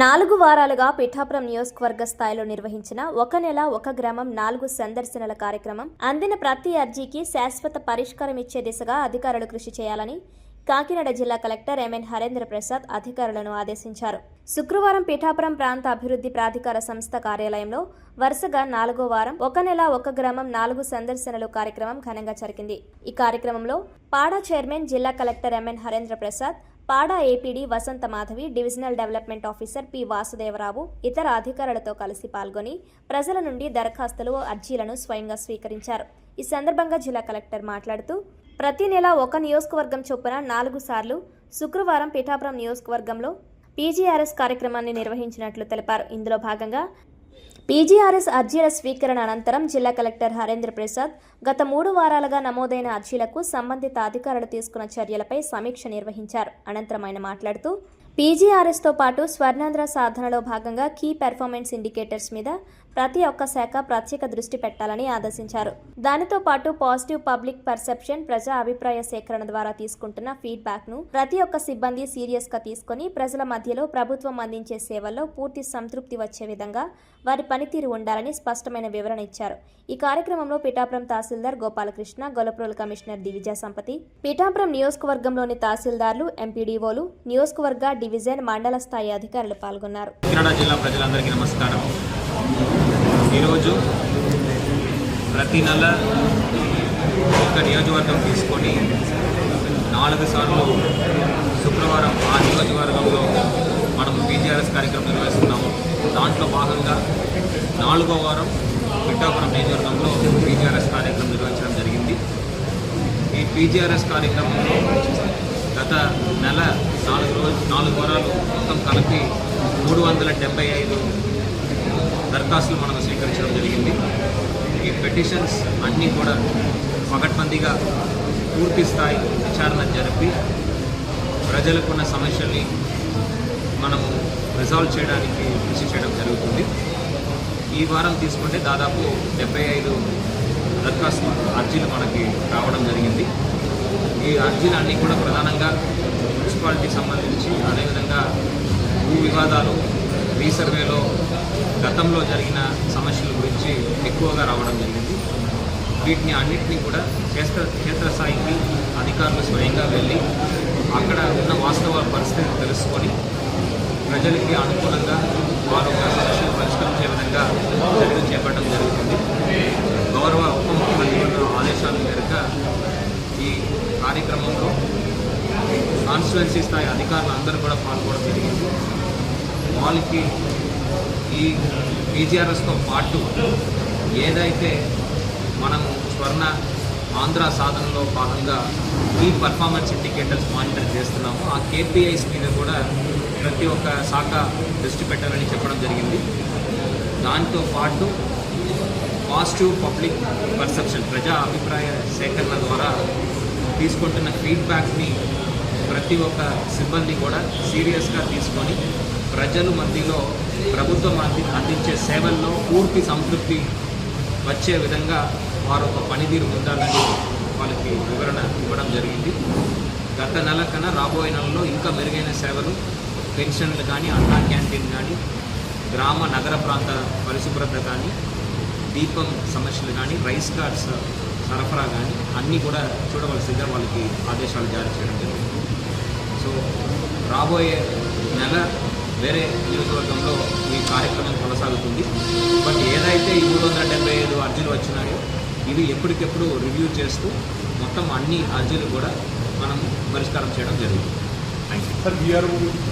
4 వారాలుగా పిఠాపురం నియోజకవర్గ స్థాయిలో నిర్వహించిన ఒక నెల ఒక గ్రామం 4 సందర్శనల కార్యక్రమం అందిన ప్రతి అర్జీకి శాశ్వత పరిష్కారం ఇచ్చే దిశగా అధికారులు కృషి చేయాలని కాకినాడ జిల్లా కలెక్టర్ ఎంఎన్ హరేంద్ర ప్రసాద్ అధికారులను ఆదేశించారు. శుక్రవారం పిఠాపురం ప్రాంత అభివృద్ధి ప్రాధికార సంస్థ కార్యాలయంలో వరుసగా 4వ వారం ఒక నెల ఒక గ్రామం 4 సందర్శనలు కార్యక్రమం ఘనంగా జరిగింది. ఈ కార్యక్రమంలో పాడా చైర్మన్ జిల్లా కలెక్టర్ ఎంఎన్ హరేంద్ర ప్రసాద్, పాడా APD Vasantha Madhavi, divisional development officer P Vasudevarao ఇతర అధికారులతో కలిసి పాల్గొని ప్రజల నుండి దరఖాస్తులు, అర్జీలను స్వయంగా స్వీకరించారు. ఈ సందర్భంగా జిల్లా కలెక్టర్ మాట్లాడుతూ ప్రతి నెల ఒక నియోజకవర్గం చొప్పున 4 సార్లు శుక్రవారం పిఠాపురం నియోజకవర్గంలో పీజీఆర్ఎస్ కార్యక్రమాన్ని నిర్వహించినట్లు తెలిపారు. ఇందులో భాగంగా పీజీఆర్ఎస్ అర్జీల స్వీకరణ అనంతరం జిల్లా కలెక్టర్ హరేంద్ర ప్రసాద్ గత 3 వారాలుగా నమోదైన అర్జీలకు సంబంధిత అధికారులు తీసుకున్న చర్యలపై సమీక్ష నిర్వహించారు. అనంతరం ఆయన మాట్లాడుతూ పీజీఆర్ఎస్తో పాటు స్వర్ణాంధ్ర సాధనలో భాగంగా కీ పెర్ఫార్మెన్స్ ఇండికేటర్స్ మీద ప్రతి ఒక్క శాఖ ప్రత్యేక దృష్టి పెట్టాలని ఆదేశించారు. దానితో పాటు పాజిటివ్ పబ్లిక్ పర్సెప్షన్, ప్రజా అభిప్రాయ సేకరణ ద్వారా తీసుకుంటున్న ఫీడ్బ్యాక్ ను ప్రతి ఒక్క సిబ్బంది సీరియస్ గా తీసుకుని ప్రజల మధ్యలో ప్రభుత్వం అందించే సేవల్లో పూర్తి సంతృప్తి వచ్చే విధంగా వారి పనితీరు ఉండాలని స్పష్టమైన వివరణ ఇచ్చారు. ఈ కార్యక్రమంలో పిఠాపురం తహసీల్దార్ గోపాలకృష్ణ, గొల్లప్రోలు కమిషనర్ డి విజయ సంపతి, పిఠాపురం నియోజకవర్గంలోని తహసీల్దార్లు, ఎంపీడీఓలు, నియోజకవర్గ, డివిజన్, మండల స్థాయి అధికారులు పాల్గొన్నారు. జిల్లా ప్రజలందరికీ నమస్కారం. ఈరోజు ప్రతి నెల ఒక నియోజకవర్గం తీసుకొని 4 సార్లు శుక్రవారం ఆ నియోజకవర్గంలో మనం పీజీఆర్ఎస్ కార్యక్రమం నిర్వహిస్తున్నాము. దాంట్లో భాగంగా 4వ వారం పిఠాపురం నియోజకవర్గంలో పీజీఆర్ఎస్ కార్యక్రమం నిర్వహించడం జరిగింది. ఈ పీజీఆర్ఎస్ కార్యక్రమంలో గత నెల 4 వారాలు మొత్తం కలిపి 375 దరఖాస్తులు మనం స్వీకరించడం జరిగింది. ఈ పెటిషన్స్ అన్నీ కూడా పకడ్బందీగా పూర్తి స్థాయి విచారణ జరిపి ప్రజలకున్న సమస్యల్ని మనము రిజాల్వ్ చేయడానికి కృషి చేయడం జరుగుతుంది. ఈ వారం తీసుకుంటే దాదాపు 75 దరఖాస్తు అర్జీలు మనకి రావడం జరిగింది. ఈ అర్జీలన్నీ కూడా ప్రధానంగా మున్సిపాలిటీకి సంబంధించి, అదేవిధంగా భూ వివాదాలు, రీసర్వేలో గతంలో జరిగిన సమస్యల గురించి ఎక్కువగా రావడం జరిగింది. వీటిని అన్నింటినీ కూడా క్షేత్రస్థాయికి అధికారులు స్వయంగా వెళ్ళి అక్కడ ఉన్న వాస్తవ పరిస్థితిని తెలుసుకొని ప్రజలకి అనుకూలంగా వారు సమస్యలు పరిష్కరించే విధంగా చర్యలు చేపట్టడం జరుగుతుంది. గౌరవ ఉప ముఖ్యమంత్రి ఆదేశాల మేరకు ఈ కార్యక్రమంలో కాన్స్టిట్యుయెన్సీ స్థాయి అధికారులు అందరూ కూడా పాల్గొనడం జరిగింది. వాళ్ళకి ఈ పీజీఆర్ఎస్తో పాటు ఏదైతే మనము స్వర్ణ ఆంధ్ర సాధనలో భాగంగా ఈ పర్ఫార్మెన్స్ ఇండికేటర్స్ మానిటర్ చేస్తున్నామో ఆ కేపీఐస్ మీద కూడా ప్రతి ఒక్క శాఖ దృష్టి పెట్టాలని చెప్పడం జరిగింది. దాంతో పాటు పాజిటివ్ పబ్లిక్ పర్సెప్షన్, ప్రజా అభిప్రాయ సేకరణ ద్వారా తీసుకుంటున్న ఫీడ్బ్యాక్ని ప్రతి ఒక్క సిబ్బంది కూడా సీరియస్గా తీసుకొని ప్రజల మధ్యలో ప్రభుత్వం అందించే సేవల్లో పూర్తి సంతృప్తి వచ్చే విధంగా వారు ఒక పనితీరు ఉండాలని వాళ్ళకి వివరణ ఇవ్వడం జరిగింది. గత నెల కన్నా రాబోయే నెలలో ఇంకా మెరుగైన సేవలు, పెన్షన్లు కానీ, అన్నా క్యాంటీన్ కానీ, గ్రామ నగర ప్రాంత పరిశుభ్రత కానీ, దీపం సమస్యలు కానీ, రైస్ కార్డ్స్ సరఫరా కానీ అన్నీ కూడా చూడవలసిందిగా వాళ్ళకి ఆదేశాలు జారీ చేయడం జరిగింది. సో రాబోయే నెల వేరే నియోజకవర్గంలో ఈ కార్యక్రమం కొనసాగుతుంది. బట్ ఏదైతే ఈ 375 అర్జీలు వచ్చినాయో ఇవి ఎప్పటికెప్పుడు రివ్యూ చేస్తూ మొత్తం అన్ని అర్జీలు కూడా మనం పరిష్కారం చేయడం జరుగుతుంది. Thank you.